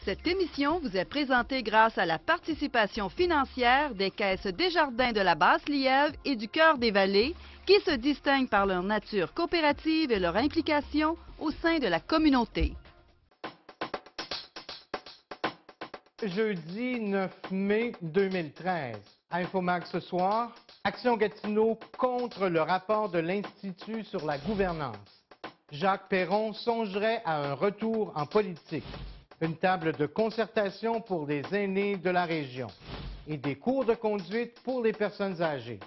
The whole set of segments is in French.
Cette émission vous est présentée grâce à la participation financière des caisses Desjardins de la Basse-Lièvre et du Cœur des Vallées, qui se distinguent par leur nature coopérative et leur implication au sein de la communauté. Jeudi 9 mai 2013. À Infomax ce soir, Action Gatineau contre le rapport de l'Institut sur la gouvernance. Jacques Perron songerait à un retour en politique. Une table de concertation pour les aînés de la région et des cours de conduite pour les personnes âgées.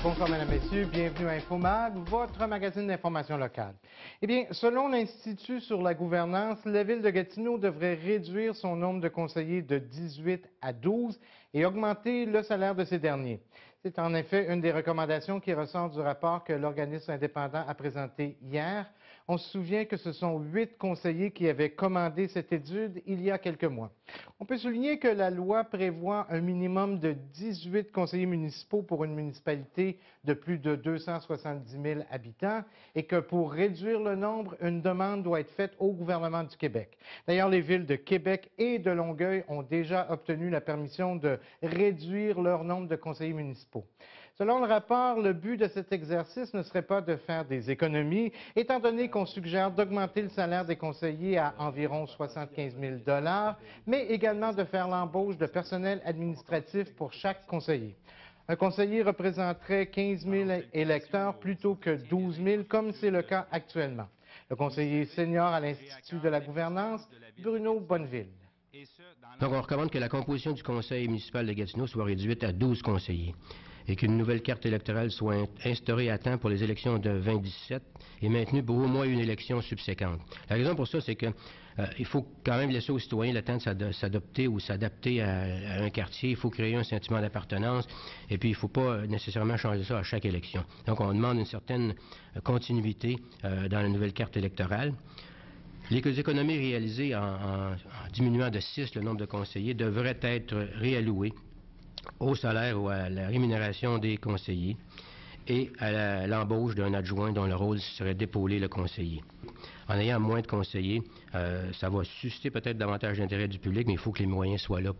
Bonsoir, mesdames, messieurs. Bienvenue à Infomag, votre magazine d'information locale. Eh bien, selon l'Institut sur la gouvernance, la Ville de Gatineau devrait réduire son nombre de conseillers de 18 à 12 et augmenter le salaire de ces derniers. C'est en effet une des recommandations qui ressort du rapport que l'organisme indépendant a présenté hier. On se souvient que ce sont 8 conseillers qui avaient commandé cette étude il y a quelques mois. On peut souligner que la loi prévoit un minimum de 18 conseillers municipaux pour une municipalité de plus de 270 000 habitants et que pour réduire le nombre, une demande doit être faite au gouvernement du Québec. D'ailleurs, les villes de Québec et de Longueuil ont déjà obtenu la permission de réduire leur nombre de conseillers municipaux. Selon le rapport, le but de cet exercice ne serait pas de faire des économies, étant donné qu'on suggère d'augmenter le salaire des conseillers à environ 75 000 $, mais également de faire l'embauche de personnel administratif pour chaque conseiller. Un conseiller représenterait 15 000 électeurs plutôt que 12 000, comme c'est le cas actuellement. Le conseiller senior à l'Institut de la gouvernance, Bruno Bonneville. Donc, on recommande que la composition du conseil municipal de Gatineau soit réduite à 12 conseillers et qu'une nouvelle carte électorale soit instaurée à temps pour les élections de 2017 et maintenue pour au moins une élection subséquente. La raison pour ça, c'est que il faut quand même laisser aux citoyens le temps de s'adopter ou s'adapter à un quartier. Il faut créer un sentiment d'appartenance et puis il ne faut pas nécessairement changer ça à chaque élection. Donc, on demande une certaine continuité dans la nouvelle carte électorale. Les économies réalisées en diminuant de 6 le nombre de conseillers devraient être réallouées au salaire ou à la rémunération des conseillers et à l'embauche d'un adjoint dont le rôle serait d'épauler le conseiller. En ayant moins de conseillers, ça va susciter peut-être davantage d'intérêt du public, mais il faut que les moyens soient là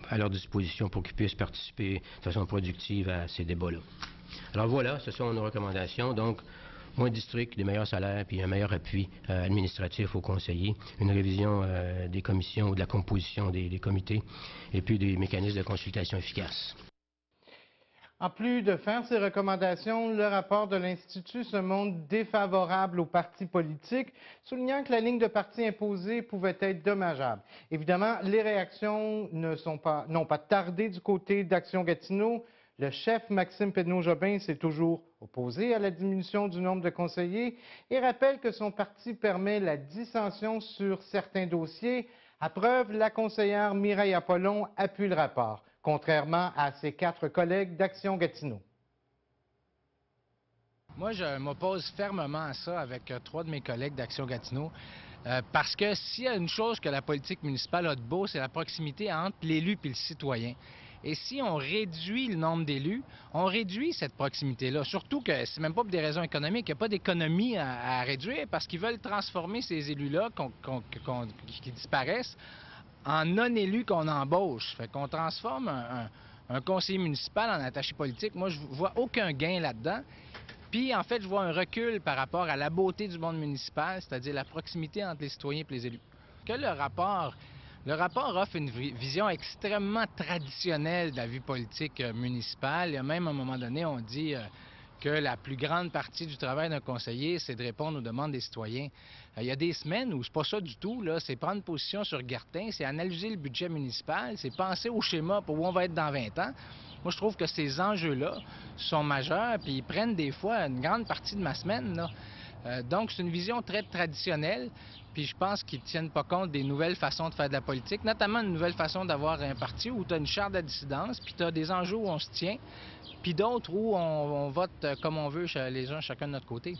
à leur disposition pour qu'ils puissent participer de façon productive à ces débats-là. Alors voilà, ce sont nos recommandations. Donc, moins de districts, des meilleurs salaires, puis un meilleur appui administratif aux conseillers, une révision des commissions ou de la composition des comités, et puis des mécanismes de consultation efficaces. En plus de faire ces recommandations, le rapport de l'Institut se montre défavorable aux partis politiques, soulignant que la ligne de parti imposée pouvait être dommageable. Évidemment, les réactions n'ont pas tardé du côté d'Action Gatineau. Le chef Maxime Pedneau-Jobin s'est toujours opposé à la diminution du nombre de conseillers et rappelle que son parti permet la dissension sur certains dossiers. À preuve, la conseillère Mireille Apollon appuie le rapport, contrairement à ses 4 collègues d'Action Gatineau. Moi, je m'oppose fermement à ça avec 3 de mes collègues d'Action Gatineau. Parce que s'il y a une chose que la politique municipale a de beau, c'est la proximité entre l'élu et le citoyen. Et si on réduit le nombre d'élus, on réduit cette proximité-là. Surtout que c'est même pas pour des raisons économiques. Il n'y a pas d'économie à réduire parce qu'ils veulent transformer ces élus-là qui disparaissent en non-élus qu'on embauche. Fait qu'on transforme un conseiller municipal en attaché politique. Moi, je vois aucun gain là-dedans. Puis, en fait, je vois un recul par rapport à la beauté du monde municipal, c'est-à-dire la proximité entre les citoyens et les élus. Que le rapport offre une vision extrêmement traditionnelle de la vie politique municipale. Il y a même, à un moment donné, on dit que la plus grande partie du travail d'un conseiller, c'est de répondre aux demandes des citoyens. Il y a des semaines où c'est pas ça du tout, là. C'est prendre position sur Gatineau, c'est analyser le budget municipal, c'est penser au schéma pour où on va être dans 20 ans. Moi, je trouve que ces enjeux-là sont majeurs, puis ils prennent des fois une grande partie de ma semaine, là. Donc, c'est une vision très traditionnelle, puis je pense qu'ils ne tiennent pas compte des nouvelles façons de faire de la politique, notamment une nouvelle façon d'avoir un parti où tu as une charte de dissidence, puis tu as des enjeux où on se tient, puis d'autres où on vote comme on veut, les uns chacun de notre côté.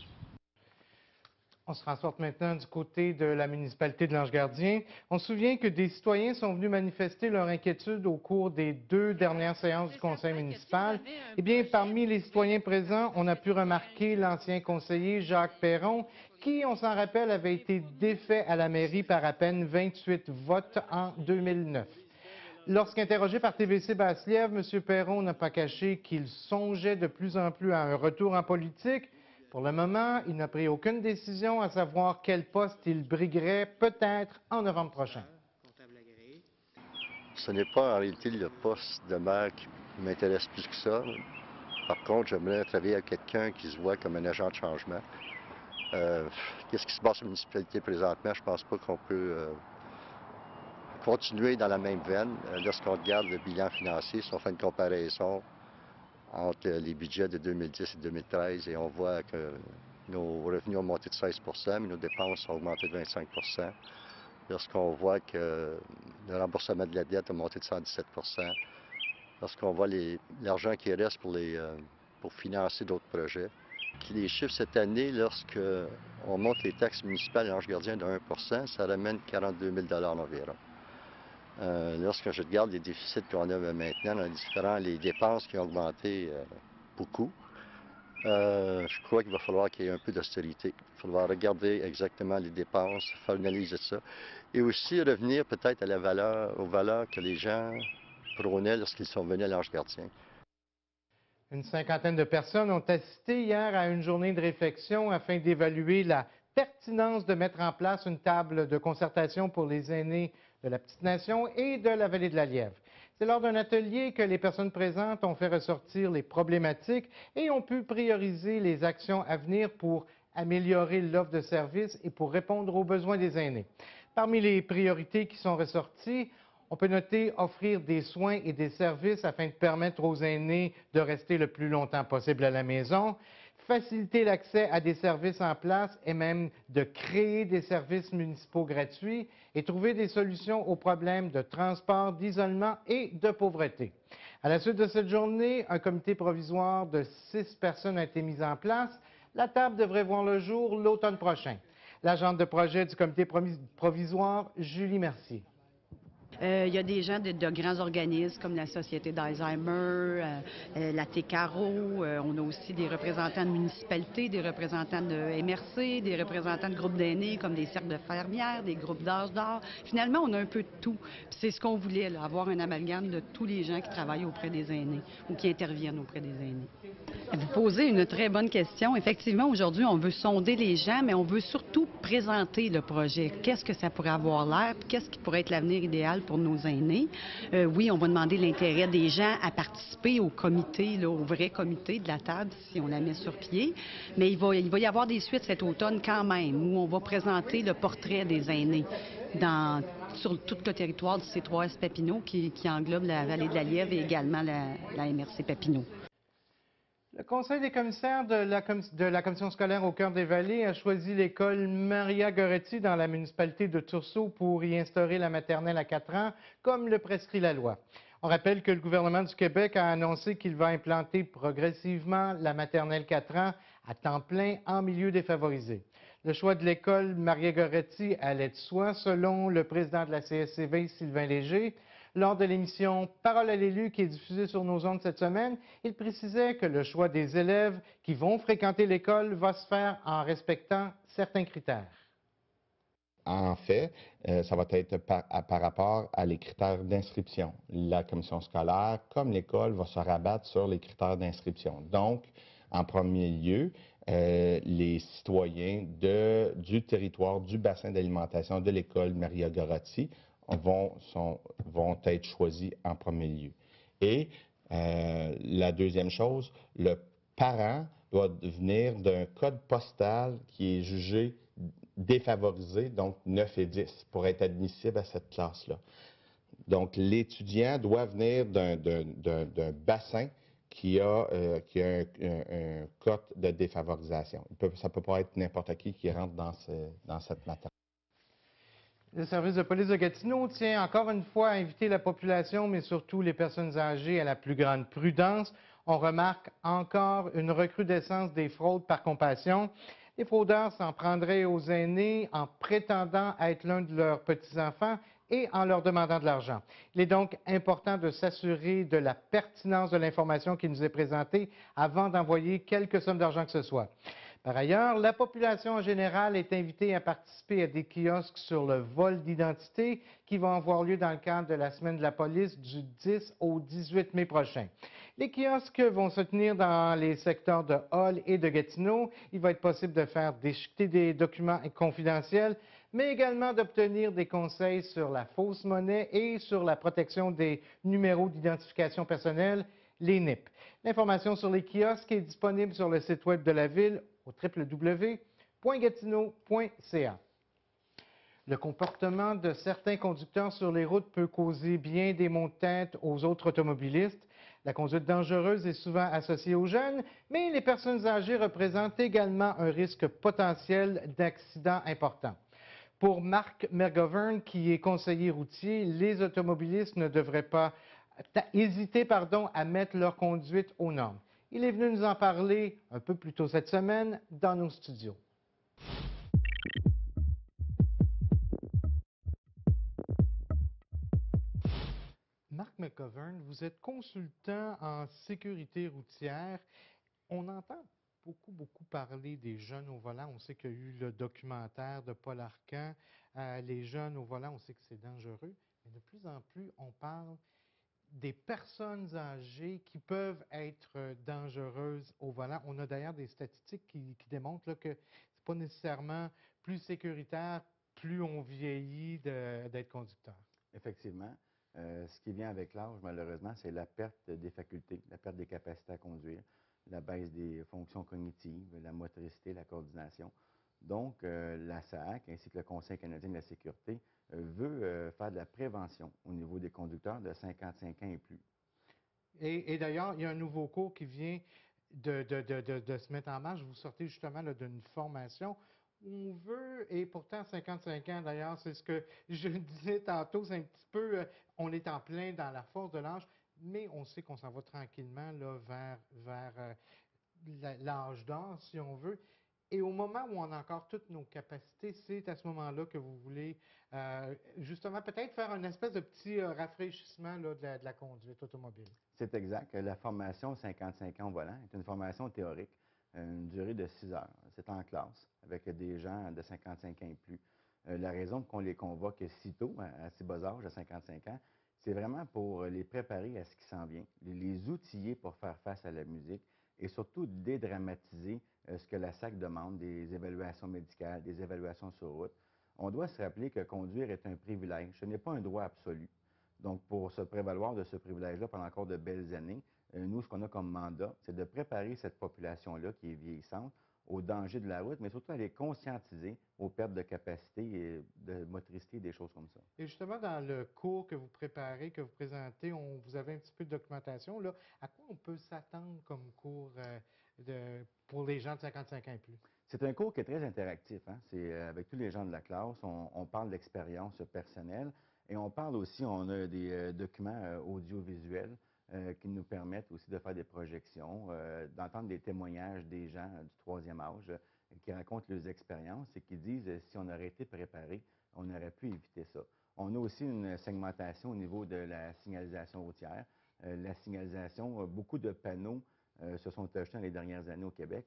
On se transporte maintenant du côté de la municipalité de l'Ange-Gardien. On se souvient que des citoyens sont venus manifester leur inquiétude au cours des 2 dernières séances du conseil municipal. Eh bien, parmi les citoyens présents, on a pu remarquer l'ancien conseiller Jacques Perron, qui, on s'en rappelle, avait été défait à la mairie par à peine 28 votes en 2009. Lorsqu'interrogé par TVC Basse-Lièvre, M. Perron n'a pas caché qu'il songeait de plus en plus à un retour en politique. Pour le moment, il n'a pris aucune décision à savoir quel poste il briguerait peut-être en novembre prochain. Ce n'est pas en réalité le poste de maire qui m'intéresse plus que ça. Par contre, j'aimerais travailler avec quelqu'un qui se voit comme un agent de changement. Qu'est-ce qui se passe en municipalité présentement? Je ne pense pas qu'on peut continuer dans la même veine. Lorsqu'on regarde le bilan financier, si on fait une comparaison entre les budgets de 2010 et 2013, et on voit que nos revenus ont monté de 16 mais nos dépenses ont augmenté de 25 lorsqu'on voit que le remboursement de la dette a monté de 117 lorsqu'on voit l'argent qui reste pour financer d'autres projets. Puis les chiffres cette année, lorsqu'on monte les taxes municipales à l'Ange-Gardien de 1 ça ramène 42 000 environ. Lorsque je regarde les déficits qu'on a maintenant dans les dépenses qui ont augmenté beaucoup, je crois qu'il va falloir qu'il y ait un peu d'austérité. Il va falloir regarder exactement les dépenses, faire une analyse de ça, et aussi revenir peut-être aux valeurs que les gens prônaient lorsqu'ils sont venus à l'Ange-Gardien. Une cinquantaine de personnes ont assisté hier à une journée de réflexion afin d'évaluer la pertinence de mettre en place une table de concertation pour les aînés de la Petite-Nation et de la Vallée de la Lièvre. C'est lors d'un atelier que les personnes présentes ont fait ressortir les problématiques et ont pu prioriser les actions à venir pour améliorer l'offre de services et pour répondre aux besoins des aînés. Parmi les priorités qui sont ressorties, on peut noter offrir des soins et des services afin de permettre aux aînés de rester le plus longtemps possible à la maison, faciliter l'accès à des services en place et même de créer des services municipaux gratuits et trouver des solutions aux problèmes de transport, d'isolement et de pauvreté. À la suite de cette journée, un comité provisoire de 6 personnes a été mis en place. La table devrait voir le jour l'automne prochain. L'agente de projet du comité provisoire, Julie Mercier. Il y a des gens de grands organismes comme la Société d'Alzheimer, la TCARO. On a aussi des représentants de municipalités, des représentants de MRC, des représentants de groupes d'aînés comme des cercles de fermières, des groupes d'âge d'or. Finalement, on a un peu de tout. C'est ce qu'on voulait, là, avoir un amalgame de tous les gens qui travaillent auprès des aînés ou qui interviennent auprès des aînés. Vous posez une très bonne question. Effectivement, aujourd'hui, on veut sonder les gens, mais on veut surtout présenter le projet. Qu'est-ce que ça pourrait avoir l'air? Qu'est-ce qui pourrait être l'avenir idéal pour nos aînés? Oui, on va demander l'intérêt des gens à participer au comité, là, au vrai comité de la table, si on la met sur pied. Mais il va y avoir des suites cet automne quand même, où on va présenter le portrait des aînés sur tout le territoire du C3S Papineau, qui englobe la Vallée de la Lièvre et également la MRC Papineau. Le Conseil des commissaires de la Commission scolaire au Cœur des Vallées a choisi l'école Maria Goretti dans la municipalité de Tursault pour y instaurer la maternelle à 4 ans, comme le prescrit la loi. On rappelle que le gouvernement du Québec a annoncé qu'il va implanter progressivement la maternelle 4 ans à temps plein en milieu défavorisé. Le choix de l'école Maria Goretti allait de soi, selon le président de la CSCV, Sylvain Léger. Lors de l'émission Parole à l'élu qui est diffusée sur nos ondes cette semaine, il précisait que le choix des élèves qui vont fréquenter l'école va se faire en respectant certains critères. En fait, ça va être par rapport à les critères d'inscription. La commission scolaire, comme l'école, va se rabattre sur les critères d'inscription. Donc, en premier lieu, les citoyens du territoire, du bassin d'alimentation de l'école Maria Goretti vont être choisis en premier lieu. Et la deuxième chose, le parent doit venir d'un code postal qui est jugé défavorisé, donc 9 et 10, pour être admissible à cette classe-là. Donc, l'étudiant doit venir d'un bassin qui a un code de défavorisation. Ça ne peut pas être n'importe qui rentre dans cette matière. Le service de police de Gatineau tient encore une fois à inviter la population, mais surtout les personnes âgées, à la plus grande prudence. On remarque encore une recrudescence des fraudes par compassion. Les fraudeurs s'en prendraient aux aînés en prétendant être l'un de leurs petits-enfants et en leur demandant de l'argent. Il est donc important de s'assurer de la pertinence de l'information qui nous est présentée avant d'envoyer quelque somme d'argent que ce soit. Par ailleurs, la population en général est invitée à participer à des kiosques sur le vol d'identité qui vont avoir lieu dans le cadre de la Semaine de la police du 10 au 18 mai prochain. Les kiosques vont se tenir dans les secteurs de Hall et de Gatineau. Il va être possible de faire déchiqueter des documents confidentiels, mais également d'obtenir des conseils sur la fausse monnaie et sur la protection des numéros d'identification personnelle, les NIP. L'information sur les kiosques est disponible sur le site web de la Ville au www.gatineau.ca. Le comportement de certains conducteurs sur les routes peut causer bien des maux de tête aux autres automobilistes. La conduite dangereuse est souvent associée aux jeunes, mais les personnes âgées représentent également un risque potentiel d'accident important. Pour Marc McGovern, qui est conseiller routier, les automobilistes ne devraient pas hésiter à mettre leur conduite aux normes. Il est venu nous en parler un peu plus tôt cette semaine dans nos studios. Marc McGovern, vous êtes consultant en sécurité routière. On entend beaucoup parler des jeunes au volant. On sait qu'il y a eu le documentaire de Paul Arcand. Les jeunes au volant, on sait que c'est dangereux. Mais de plus en plus, on parle des personnes âgées qui peuvent être dangereuses au volant. On a d'ailleurs des statistiques qui démontrent là, que ce n'est pas nécessairement plus sécuritaire plus on vieillit d'être conducteur. Effectivement. Ce qui vient avec l'âge, malheureusement, c'est la perte des facultés, la perte des capacités à conduire, la baisse des fonctions cognitives, la motricité, la coordination. Donc, la SAAC ainsi que le Conseil canadien de la sécurité veut faire de la prévention au niveau des conducteurs de 55 ans et plus. Et d'ailleurs, il y a un nouveau cours qui vient de se mettre en marche. Vous sortez justement d'une formation. On veut, et pourtant 55 ans d'ailleurs, c'est ce que je disais tantôt, c'est un petit peu, on est en plein dans la force de l'âge, mais on sait qu'on s'en va tranquillement là, vers l'âge d'or, si on veut. Et au moment où on a encore toutes nos capacités, c'est à ce moment-là que vous voulez justement peut-être faire une espèce de petit rafraîchissement là, de la conduite automobile. C'est exact. La formation 55 ans au volant est une formation théorique, une durée de 6 heures. C'est en classe avec des gens de 55 ans et plus. La raison qu'on les convoque si tôt, à si bas âge, à 55 ans, c'est vraiment pour les préparer à ce qui s'en vient, les outiller pour faire face à la musique et surtout dédramatiser ce que la SAC demande, des évaluations médicales, des évaluations sur route. On doit se rappeler que conduire est un privilège, ce n'est pas un droit absolu. Donc, pour se prévaloir de ce privilège-là pendant encore de belles années, nous, ce qu'on a comme mandat, c'est de préparer cette population-là qui est vieillissante aux dangers de la route, mais surtout à les conscientiser aux pertes de capacité et de motricité, des choses comme ça. Et justement, dans le cours que vous préparez, que vous présentez, vous avez un petit peu de documentation. Là. À quoi on peut s'attendre comme cours pour les gens de 55 ans et plus? C'est un cours qui est très interactif. Hein? C'est avec tous les gens de la classe, on parle d'expérience personnelle et on parle aussi, on a des documents audiovisuels qui nous permettent aussi de faire des projections, d'entendre des témoignages des gens du troisième âge qui racontent leurs expériences et qui disent si on aurait été préparé, on aurait pu éviter ça. On a aussi une segmentation au niveau de la signalisation routière. La signalisation, beaucoup de panneaux se sont ajoutés dans les dernières années au Québec.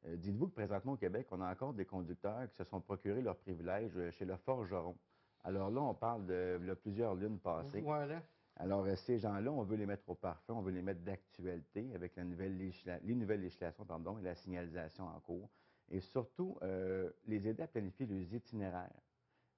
Dites-vous que présentement au Québec, on a encore des conducteurs qui se sont procurés leur privilège chez le forgeron. Alors là, on parle de plusieurs lunes passées. Voilà. Alors, ces gens-là, on veut les mettre au parfum, on veut les mettre d'actualité avec les nouvelles législations et la signalisation en cours. Et surtout, les aider à planifier leurs itinéraires.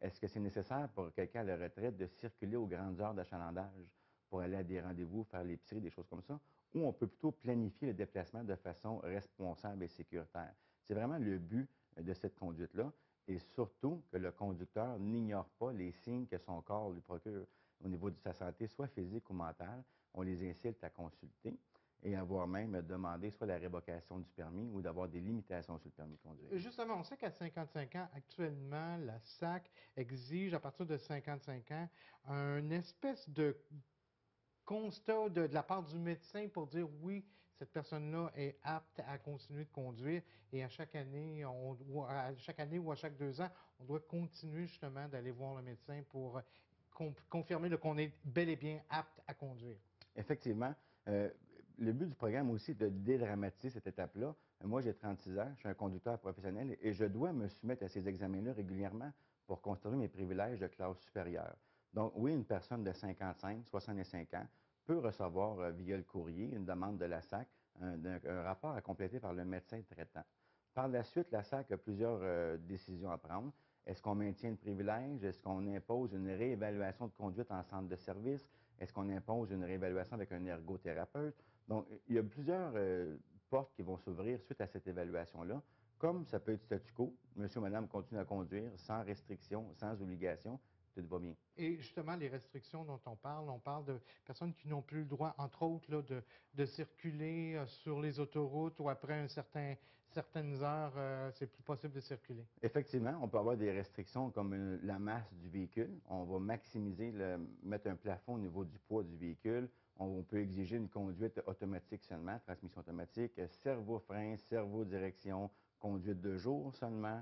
Est-ce que c'est nécessaire pour quelqu'un à la retraite de circuler aux grandes heures d'achalandage pour aller à des rendez-vous, faire l'épicerie, des choses comme ça? Ou on peut plutôt planifier le déplacement de façon responsable et sécuritaire? C'est vraiment le but de cette conduite-là. Et surtout que le conducteur n'ignore pas les signes que son corps lui procure au niveau de sa santé, soit physique ou mentale. On les incite à consulter et à voire même demander soit la révocation du permis ou d'avoir des limitations sur le permis de conduire. Justement, on sait qu'à 55 ans, actuellement, la SAC exige, à partir de 55 ans, une espèce de constat de la part du médecin pour dire oui, cette personne-là est apte à continuer de conduire et à chaque année, ou à chaque 2 ans, on doit continuer justement d'aller voir le médecin pour confirmer qu'on est bel et bien apte à conduire. Effectivement. Le but du programme aussi est de dédramatiser cette étape-là. Moi, j'ai 36 ans, je suis un conducteur professionnel et je dois me soumettre à ces examens-là régulièrement pour conserver mes privilèges de classe supérieure. Donc, oui, une personne de 55, 65 ans peut recevoir via le courrier une demande de la SAC, un rapport à compléter par le médecin traitant. Par la suite, la SAC a plusieurs décisions à prendre. Est-ce qu'on maintient le privilège? Est-ce qu'on impose une réévaluation de conduite en centre de service? Est-ce qu'on impose une réévaluation avec un ergothérapeute? Donc, il y a plusieurs portes qui vont s'ouvrir suite à cette évaluation-là. Comme ça peut être statu quo, monsieur ou madame continue à conduire sans restriction, sans obligation, tout va bien. Et justement, les restrictions dont on parle de personnes qui n'ont plus le droit, entre autres, là, de circuler sur les autoroutes ou après certaines heures, c'est plus possible de circuler. Effectivement, on peut avoir des restrictions comme la masse du véhicule. On va maximiser, mettre un plafond au niveau du poids du véhicule. On peut exiger une conduite automatique seulement, transmission automatique, servo-frein, servo-direction, conduite de jour seulement.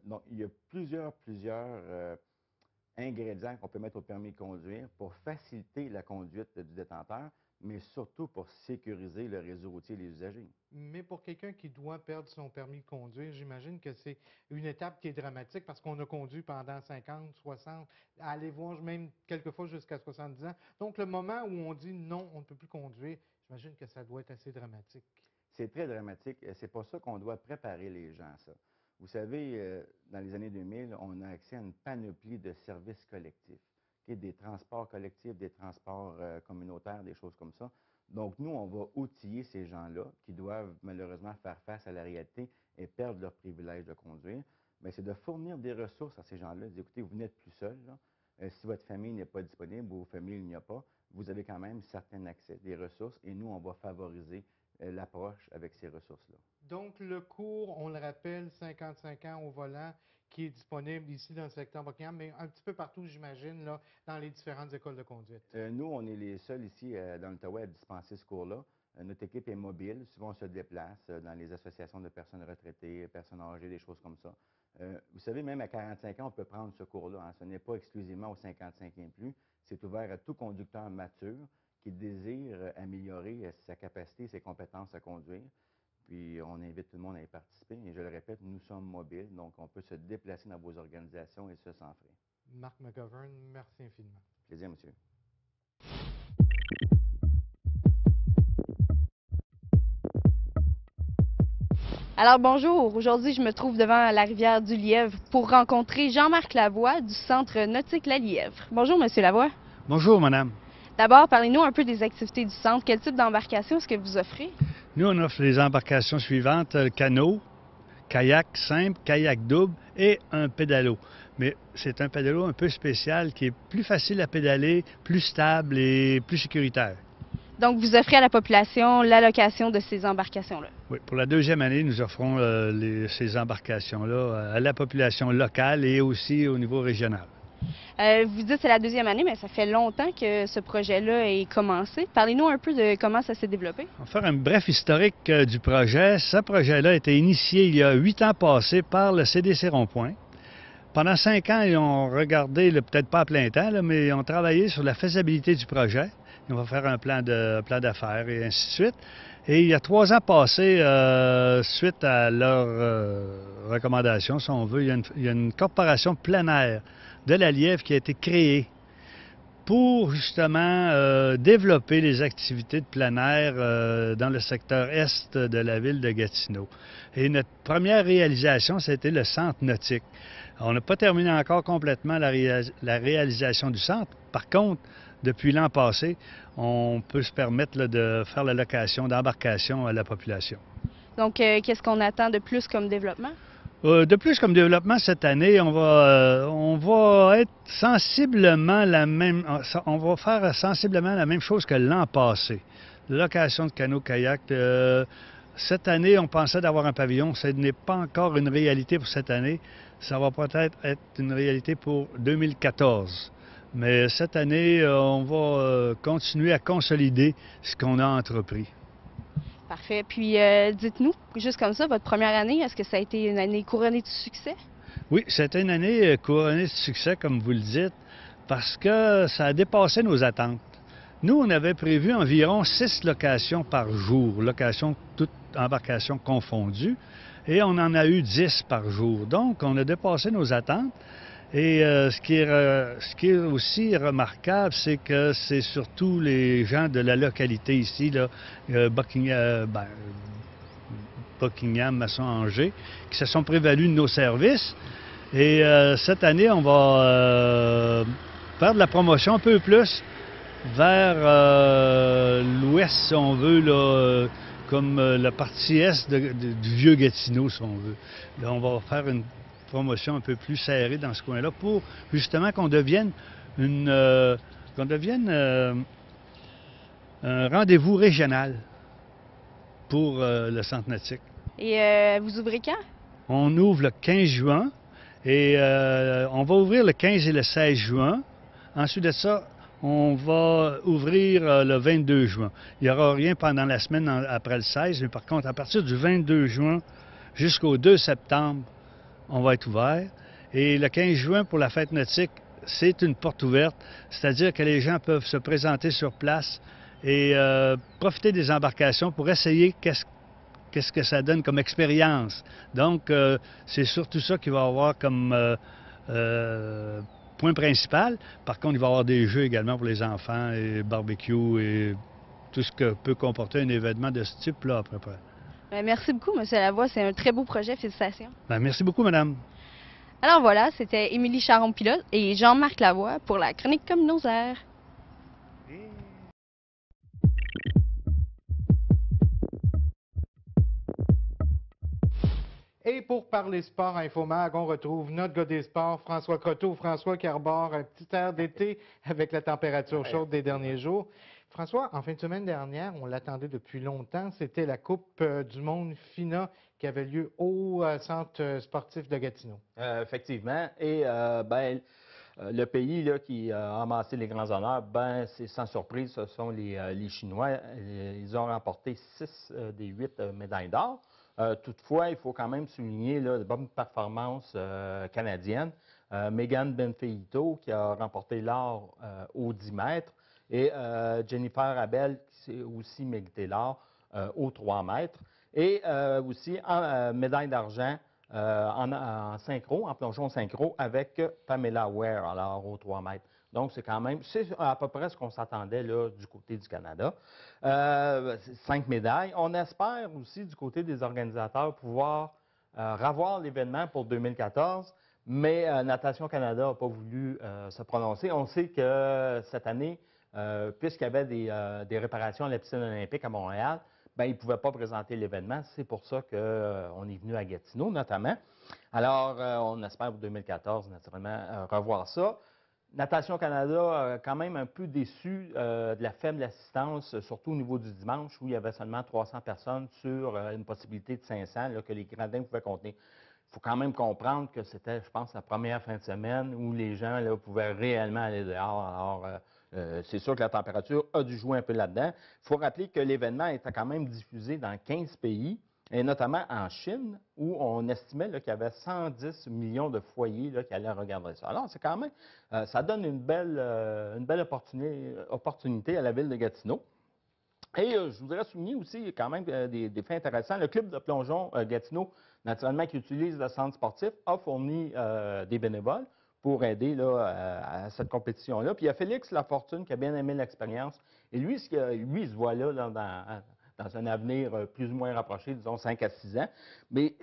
Donc, il y a plusieurs ingrédients qu'on peut mettre au permis de conduire pour faciliter la conduite du détenteur, mais surtout pour sécuriser le réseau routier et les usagers. Mais pour quelqu'un qui doit perdre son permis de conduire, j'imagine que c'est une étape qui est dramatique parce qu'on a conduit pendant 50, 60, aller voir même quelquefois jusqu'à 70 ans. Donc, le moment où on dit non, on ne peut plus conduire, j'imagine que ça doit être assez dramatique. C'est très dramatique. C'est pour ça qu'on doit préparer les gens à ça. Vous savez, dans les années 2000, on a accès à une panoplie de services collectifs, des transports collectifs, des transports communautaires, des choses comme ça. Donc, nous, on va outiller ces gens-là qui doivent malheureusement faire face à la réalité et perdre leur privilège de conduire. Mais c'est de fournir des ressources à ces gens-là. Dire, écoutez, vous n'êtes plus seul. Si votre famille n'est pas disponible ou vos familles, il n'y a pas, vous avez quand même certains accès, des ressources, et nous, on va favoriser l'approche avec ces ressources-là. Donc, le cours, on le rappelle, 55 ans au volant, qui est disponible ici dans le secteur Buckingham, mais un petit peu partout, j'imagine, là, dans les différentes écoles de conduite. Nous, on est les seuls ici dans l'Outaouais à dispenser ce cours-là. Notre équipe est mobile. Souvent, on se déplace dans les associations de personnes retraitées, personnes âgées, des choses comme ça. Vous savez, même à 45 ans, on peut prendre ce cours-là. Hein. Ce n'est pas exclusivement aux 55 ans et plus. C'est ouvert à tout conducteur mature qui désire améliorer sa capacité, ses compétences à conduire. Puis, on invite tout le monde à y participer. Et je le répète, nous sommes mobiles, donc on peut se déplacer dans vos organisations et ce sans frais. Marc McGovern, merci infiniment. Plaisir, monsieur. Alors bonjour, aujourd'hui je me trouve devant la rivière du Lièvre pour rencontrer Jean-Marc Lavoie du Centre nautique La Lièvre. Bonjour Monsieur Lavoie. Bonjour madame. D'abord, parlez-nous un peu des activités du centre. Quel type d'embarcation est-ce que vous offrez? Nous, on offre les embarcations suivantes, canot, kayak simple, kayak double et un pédalo. Mais c'est un pédalo un peu spécial qui est plus facile à pédaler, plus stable et plus sécuritaire. Donc, vous offrez à la population l'allocation de ces embarcations-là? Oui, pour la deuxième année, nous offrons ces embarcations-là à la population locale et aussi au niveau régional. Vous dites que c'est la deuxième année, mais ça fait longtemps que ce projet-là est commencé. Parlez-nous un peu de comment ça s'est développé. On va faire un bref historique du projet. Ce projet-là a été initié il y a 8 ans passés par le CDC Rond-Point. Pendant 5 ans, ils ont regardé, peut-être pas à plein temps, là, mais ils ont travaillé sur la faisabilité du projet. On va faire un plan d'affaires et ainsi de suite. Et il y a 3 ans passés, suite à leurs recommandations, si on veut, il y a une corporation plein air de la Lièvre qui a été créée pour justement développer les activités de plein air dans le secteur est de la ville de Gatineau. Et notre première réalisation, c'était le centre nautique. On n'a pas terminé encore complètement la réalisation du centre. Par contre, depuis l'an passé, on peut se permettre là, de faire la location d'embarcation à la population. Donc, qu'est-ce qu'on attend de plus comme développement? De plus comme développement cette année, on va être sensiblement on va faire sensiblement la même chose que l'an passé. Location de canot-kayak. Cette année, on pensait d'avoir un pavillon. Ce n'est pas encore une réalité pour cette année. Ça va peut-être être une réalité pour 2014. Mais cette année, on va continuer à consolider ce qu'on a entrepris. Parfait. Puis, dites-nous, juste comme ça, votre première année, est-ce que ça a été une année couronnée de succès? Oui, c'était une année couronnée de succès, comme vous le dites, parce que ça a dépassé nos attentes. Nous, on avait prévu environ 6 locations par jour, locations toutes embarcations confondues, et on en a eu 10 par jour. Donc, on a dépassé nos attentes. Et ce qui est aussi remarquable, c'est que c'est surtout les gens de la localité ici, là, Buckingham, Masson-Angers, qui se sont prévalus de nos services. Et cette année, on va faire de la promotion un peu plus vers l'ouest, si on veut, là, comme la partie est du vieux Gatineau, si on veut. Là, on va faire une promotion un peu plus serrée dans ce coin-là pour justement qu'on devienne un rendez-vous régional pour le centre nautique. Et vous ouvrez quand? On ouvre le 15 juin et on va ouvrir le 15 et le 16 juin. Ensuite de ça, on va ouvrir le 22 juin. Il n'y aura rien pendant la semaine après le 16, mais par contre, à partir du 22 juin jusqu'au 2 septembre, on va être ouvert. Et le 15 juin, pour la fête nautique, c'est une porte ouverte, c'est-à-dire que les gens peuvent se présenter sur place et profiter des embarcations pour essayer qu'est-ce que ça donne comme expérience. Donc, c'est surtout ça qu'il va y avoir comme point principal. Par contre, il va y avoir des jeux également pour les enfants, et barbecue et tout ce que peut comporter un événement de ce type-là, à peu près. Merci beaucoup, M. Lavoie. C'est un très beau projet. Félicitations. Merci beaucoup, madame. Alors voilà, c'était Émilie Charon-Pilote et Jean-Marc Lavoie pour la chronique communautaire. Et pour parler sport à Infomag, on retrouve notre gars des sports, François Croteau. François qui arbore un petit air d'été avec la température chaude des derniers jours. François, en fin de semaine dernière, on l'attendait depuis longtemps, c'était la Coupe du monde FINA qui avait lieu au centre sportif de Gatineau. Effectivement. Et le pays là, qui a amassé les grands honneurs, c'est sans surprise, ce sont les Chinois. Ils ont remporté 6 des 8 médailles d'or. Toutefois, il faut quand même souligner là, de bonnes performances canadiennes. Megan Benfeito qui a remporté l'or aux 10 mètres et Jennifer Abel qui s'est aussi mérité l'or aux 3 mètres. Et aussi médaille d'argent en synchro, en plongeon synchro avec Pamela Ware, alors aux 3 mètres. Donc, c'est à peu près ce qu'on s'attendait là du côté du Canada. 5 médailles. On espère aussi du côté des organisateurs pouvoir revoir l'événement pour 2014, mais Natation Canada n'a pas voulu se prononcer. On sait que cette année, puisqu'il y avait des réparations à la piscine olympique à Montréal, ils ne pouvaient pas présenter l'événement. C'est pour ça qu'on est venu à Gatineau, notamment. Alors, on espère pour 2014, naturellement, revoir ça. Natation Canada, quand même un peu déçu de la faible assistance, surtout au niveau du dimanche, où il y avait seulement 300 personnes sur une possibilité de 500 là, que les gradins pouvaient contenir. Il faut quand même comprendre que c'était, je pense, la première fin de semaine où les gens là, pouvaient réellement aller dehors. Alors, c'est sûr que la température a dû jouer un peu là-dedans. Il faut rappeler que l'événement était quand même diffusé dans 15 pays, et notamment en Chine, où on estimait qu'il y avait 110 millions de foyers là, qui allaient regarder ça. Alors, c'est quand même, ça donne une belle opportunité à la ville de Gatineau. Et je voudrais souligner aussi quand même des faits intéressants. Le club de plongeon Gatineau, naturellement, qui utilise le centre sportif, a fourni des bénévoles pour aider là, à cette compétition-là. Puis il y a Félix Lafortune qui a bien aimé l'expérience. Et lui, il se voit là dans un avenir plus ou moins rapproché, disons 5 à 6 ans. Mais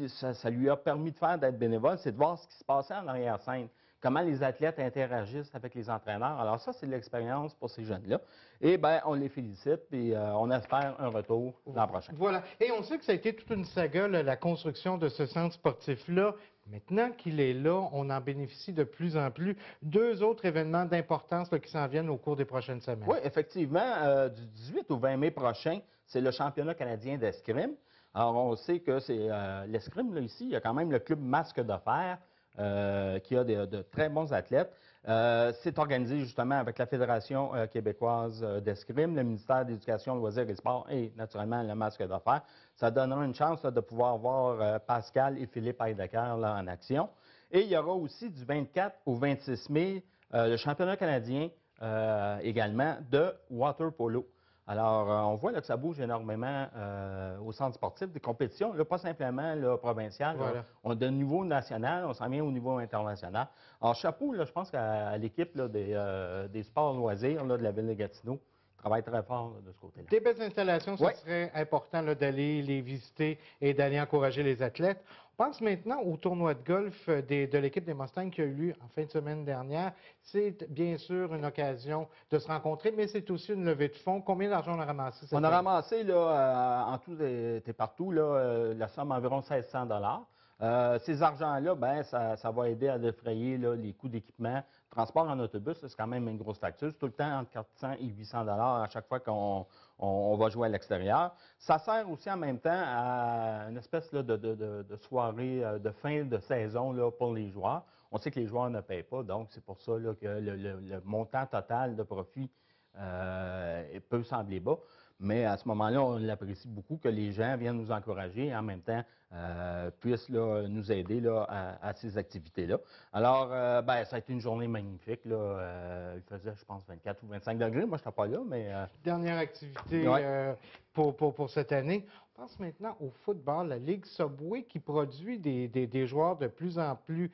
ça lui a permis de faire d'être bénévole, c'est de voir ce qui se passait en arrière-scène, comment les athlètes interagissent avec les entraîneurs. Alors ça, c'est de l'expérience pour ces jeunes-là. Et on les félicite et on espère un retour l'an prochain. Voilà. Et on sait que ça a été toute une saga, là, la construction de ce centre sportif-là. Maintenant qu'il est là, on en bénéficie de plus en plus. 2 autres événements d'importance qui s'en viennent au cours des prochaines semaines. Oui, effectivement. Du 18 au 20 mai prochain, c'est le championnat canadien d'escrime. Alors, on sait que c'est l'escrime, là, ici, il y a quand même le club Masque de Fer qui a de très bons athlètes. C'est organisé justement avec la Fédération québécoise d'escrime, le ministère de l'Éducation, Loisirs et Sports et naturellement le masque d'affaires. Ça donnera une chance de pouvoir voir Pascal et Philippe Heidecker là, en action. Et il y aura aussi du 24 au 26 mai le championnat canadien également de water polo. Alors, on voit là, que ça bouge énormément au centre sportif, des compétitions, là, pas simplement là, provinciales. Voilà. On a de niveau national, on s'en vient au niveau international. Alors, chapeau, là, je pense qu'à l'équipe des sports loisirs là, de la ville de Gatineau, travaille très fort là, de ce côté-là. Des belles installations, ce serait important là, d'aller les visiter et d'aller encourager les athlètes. On pense maintenant au tournoi de golf de l'équipe des Mustangs qui a eu lieu en fin de semaine dernière. C'est bien sûr une occasion de se rencontrer, mais c'est aussi une levée de fonds. Combien d'argent on a ramassé cette On a année? ramassé là, en tout et partout là, la somme environ 1600 $. Ces argents-là, ben, ça va aider à défrayer là, les coûts d'équipement. Transport en autobus, c'est quand même une grosse facture. C'est tout le temps entre 400 et 800 $ à chaque fois qu'on va jouer à l'extérieur. Ça sert aussi en même temps à une espèce là, de soirée de fin de saison là, pour les joueurs. On sait que les joueurs ne payent pas, donc c'est pour ça là, que le montant total de profit peut sembler bas. Mais à ce moment-là, on l'apprécie beaucoup que les gens viennent nous encourager et en même temps puissent là, nous aider là, à ces activités-là. Alors, ben, ça a été une journée magnifique. Là. Il faisait, je pense, 24 ou 25 degrés. Moi, je n'étais pas là, mais... Dernière activité pour cette année. On pense maintenant au football, la Ligue Subway qui produit des joueurs de plus en plus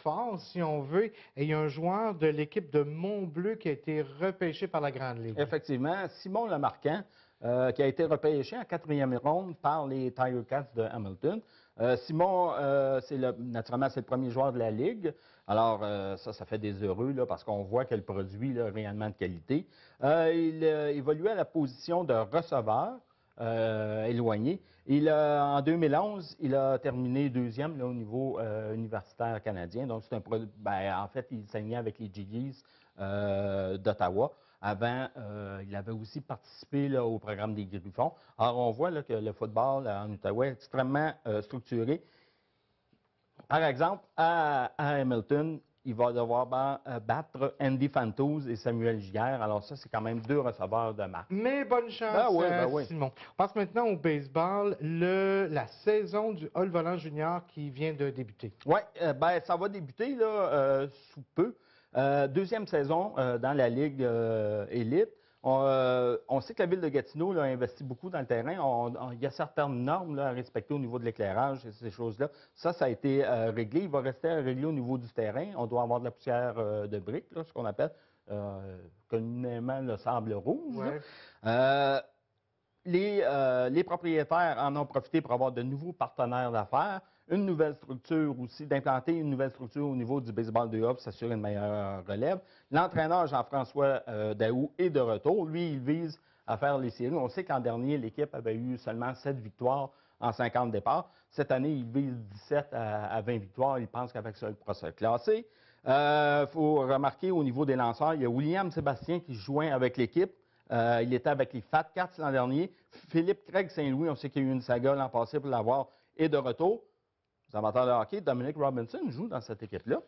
forts, si on veut. Et il y a un joueur de l'équipe de Montbleu qui a été repêché par la Grande Ligue. Effectivement, Simon Lemarquand, qui a été repêché en 4e ronde par les Tiger Cats de Hamilton. Simon, naturellement, c'est le premier joueur de la Ligue. Alors, ça fait des heureux là, parce qu'on voit que le produit là, réellement de qualité. Il évoluait à la position de receveur. Éloigné. En 2011, il a terminé deuxième là, au niveau universitaire canadien. Donc, c'est en fait, il s'alignait avec les Gillies d'Ottawa. Avant, il avait aussi participé là, au programme des Griffons. Alors, on voit là, que le football en Outaouais est extrêmement structuré. Par exemple, à Hamilton, il va devoir battre Andy Fantouz et Samuel Giguère. Alors ça, c'est quand même 2 receveurs de marque. Mais bonne chance, Simon. On passe maintenant au baseball, la saison du Hall Volant Junior qui vient de débuter. Oui, ça va débuter là, sous peu. Deuxième saison dans la Ligue élite. On sait que la ville de Gatineau là, a investi beaucoup dans le terrain. Il y a certaines normes là, à respecter au niveau de l'éclairage et ces choses-là. Ça a été réglé. Il va rester réglé au niveau du terrain. On doit avoir de la poussière de briques, là, ce qu'on appelle communément le sable rouge. Ouais. Les propriétaires en ont profité pour avoir de nouveaux partenaires d'affaires. Une nouvelle structure aussi, d'implanter une nouvelle structure au niveau du baseball de haut pour s'assurer une meilleure relève. L'entraîneur Jean-François Daou est de retour. Lui, il vise à faire les séries. On sait qu'en dernier, l'équipe avait eu seulement 7 victoires en 50 départs. Cette année, il vise 17 à 20 victoires. Il pense qu'avec ça, il pourra se classer. Il faut remarquer au niveau des lanceurs, il y a William Sébastien qui joint avec l'équipe. Il était avec les Fat Cats l'an dernier. Philippe Craig Saint-Louis, on sait qu'il y a eu une saga l'an passé pour l'avoir, est de retour. Les amateurs de hockey, Dominic Robinson joue dans cette équipe-là.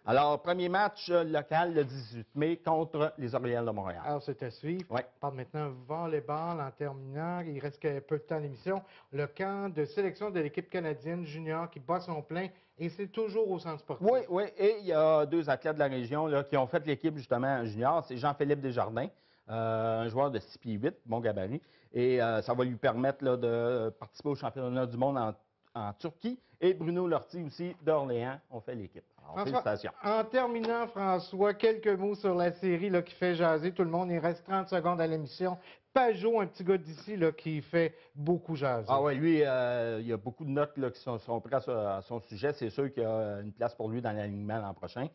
Alors, premier match local le 18 mai contre les Orioles de Montréal. Alors, c'est à suivre. On parle maintenant volleyball en terminant. Il reste peu de temps à l'émission. Le camp de sélection de l'équipe canadienne junior qui bat son plein et c'est toujours au centre sportif. Oui. Et il y a 2 athlètes de la région là, qui ont fait l'équipe justement junior. C'est Jean-Philippe Desjardins. Un joueur de 6 pieds 8, bon gabarit. Et ça va lui permettre là, de participer au championnat du monde en Turquie. Et Bruno Lortie aussi d'Orléans ont fait l'équipe. Félicitations. En terminant, François, quelques mots sur la série là, qui fait jaser tout le monde. Il reste 30 secondes à l'émission. Pajot, un petit gars d'ici qui fait beaucoup jaser. Ah oui, lui, il y a beaucoup de notes là, qui sont prises à son sujet. C'est sûr qu'il y a une place pour lui dans l'alignement l'an prochain.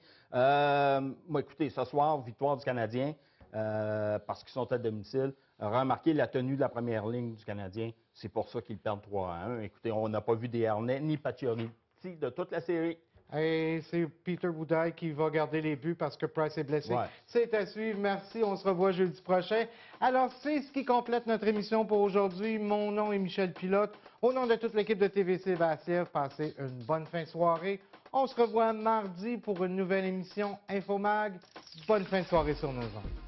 Écoutez, ce soir, victoire du Canadien. Parce qu'ils sont à domicile. Remarquez la tenue de la première ligne du Canadien. C'est pour ça qu'ils perdent 3-1. Écoutez, on n'a pas vu des harnais ni Pacioretty de toute la série. Et c'est Peter Boudaille qui va garder les buts parce que Price est blessé. C'est à suivre. Merci. On se revoit jeudi prochain. Alors, c'est ce qui complète notre émission pour aujourd'hui. Mon nom est Michel Pilote. Au nom de toute l'équipe de TVC Vassiev, passez une bonne fin de soirée. On se revoit mardi pour une nouvelle émission InfoMag. Bonne fin de soirée sur nos ondes.